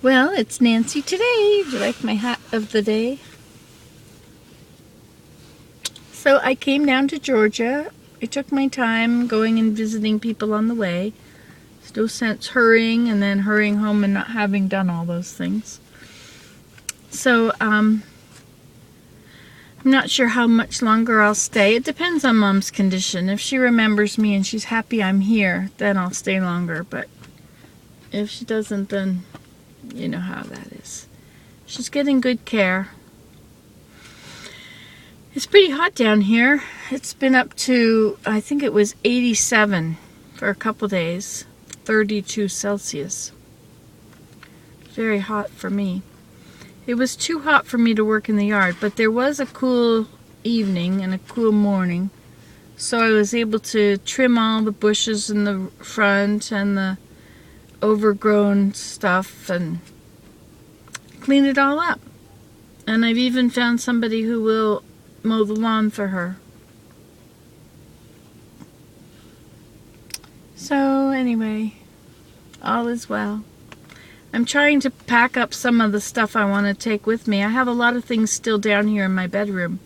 Well, it's Nancy today. Do you like my hat of the day? So I came down to Georgia. I took my time going and visiting people on the way. There's no sense hurrying and then hurrying home and not having done all those things. So I'm not sure how much longer I'll stay. It depends on Mom's condition. If she remembers me and she's happy I'm here, then I'll stay longer. But if she doesn't, then you know how that is. She's getting good care. It's pretty hot down here. It's been up to, I think it was 87 for a couple days, 32 Celsius. Very hot for me. It was too hot for me to work in the yard, but there was a cool evening and a cool morning, so I was able to trim all the bushes in the front and the overgrown stuff and clean it all up. And I've even found somebody who will mow the lawn for her. So anyway, all is well. I'm trying to pack up some of the stuff I want to take with me. I have a lot of things still down here in my bedroom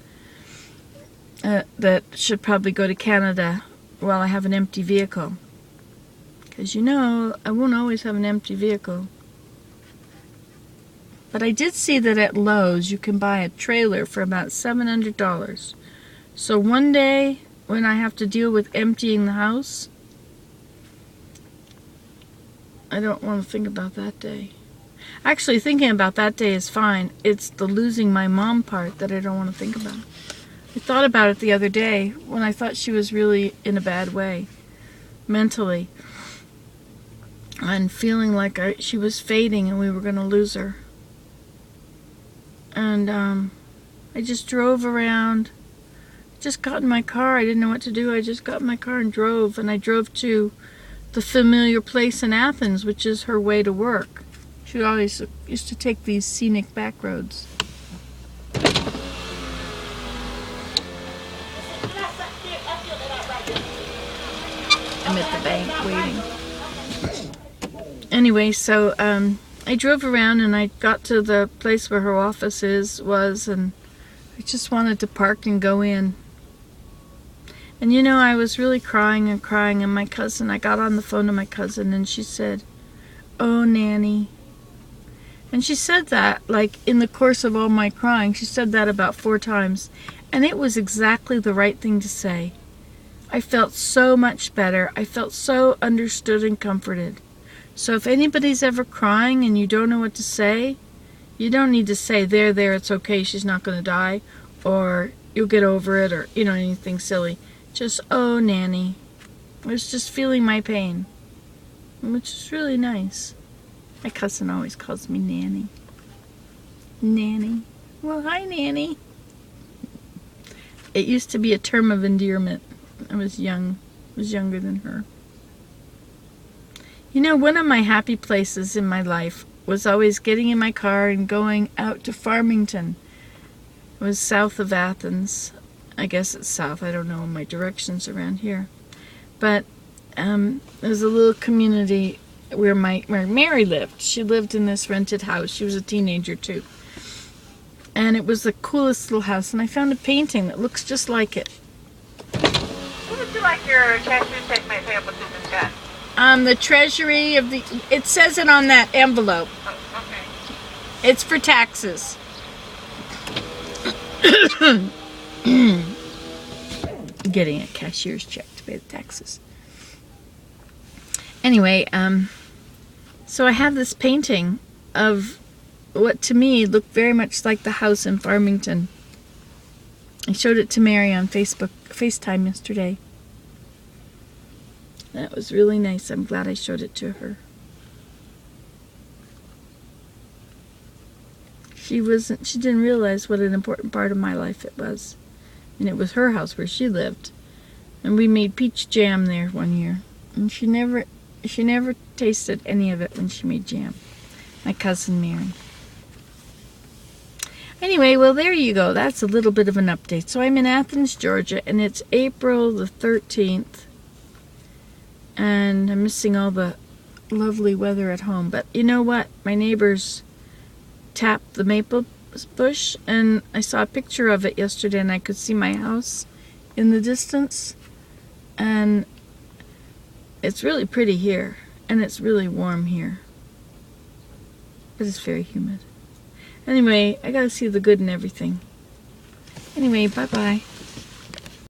that should probably go to Canada while I have an empty vehicle. Because you know, I won't always have an empty vehicle. But I did see that at Lowe's you can buy a trailer for about $700. So one day when I have to deal with emptying the house, I don't want to think about that day. Actually, thinking about that day is fine. It's the losing my mom part that I don't want to think about. I thought about it the other day when I thought she was really in a bad way, mentally. And feeling like she was fading and we were going to lose her. And I just drove around. Just got in my car. I didn't know what to do. I just got in my car and drove. And I drove to the familiar place in Athens, which is her way to work. She always used to take these scenic back roads. I'm at the bank waiting. Anyway, so I drove around and I got to the place where her office was, and I just wanted to park and go in. And you know, I was really crying, and I got on the phone to my cousin, and she said, "Oh, Nanny." And she said that, like, in the course of all my crying, she said that about 4 times. And it was exactly the right thing to say. I felt so much better. I felt so understood and comforted. So if anybody's ever crying and you don't know what to say, you don't need to say, there, it's okay, she's not going to die, or you'll get over it, or, you know, anything silly. Just, "Oh, Nanny." I was just feeling my pain, which is really nice. My cousin always calls me Nanny. Nanny. Well, hi, Nanny. It used to be a term of endearment. I was younger than her. You know, one of my happy places in my life was always getting in my car and going out to Farmington. It was south of Athens. I guess it's south. I don't know my directions around here. But there's a little community where Mary lived. She lived in this rented house. She was a teenager too. And it was the coolest little house. And I found a painting that looks just like it. Who would you like your cashier check my payable to this guy? The treasury of the... It says it on that envelope. Oh, okay. It's for taxes. Getting a cashier's check to pay the taxes. Anyway, so I have this painting of what to me looked very much like the house in Farmington. I showed it to Mary on FaceTime yesterday. That was really nice. I'm glad I showed it to her. She didn't realize what an important part of my life it was. And it was her house where she lived. And we made peach jam there one year. And she never tasted any of it when she made jam. My cousin Mary. Anyway, well, there you go. That's a little bit of an update. So I'm in Athens, Georgia, and it's April the 13th. And I'm missing all the lovely weather at home. But you know what? My neighbors tapped the maple bush, and I saw a picture of it yesterday, and I could see my house in the distance. And it's really pretty here, and it's really warm here. But it's very humid. Anyway, I gotta see the good in everything. Anyway, bye-bye.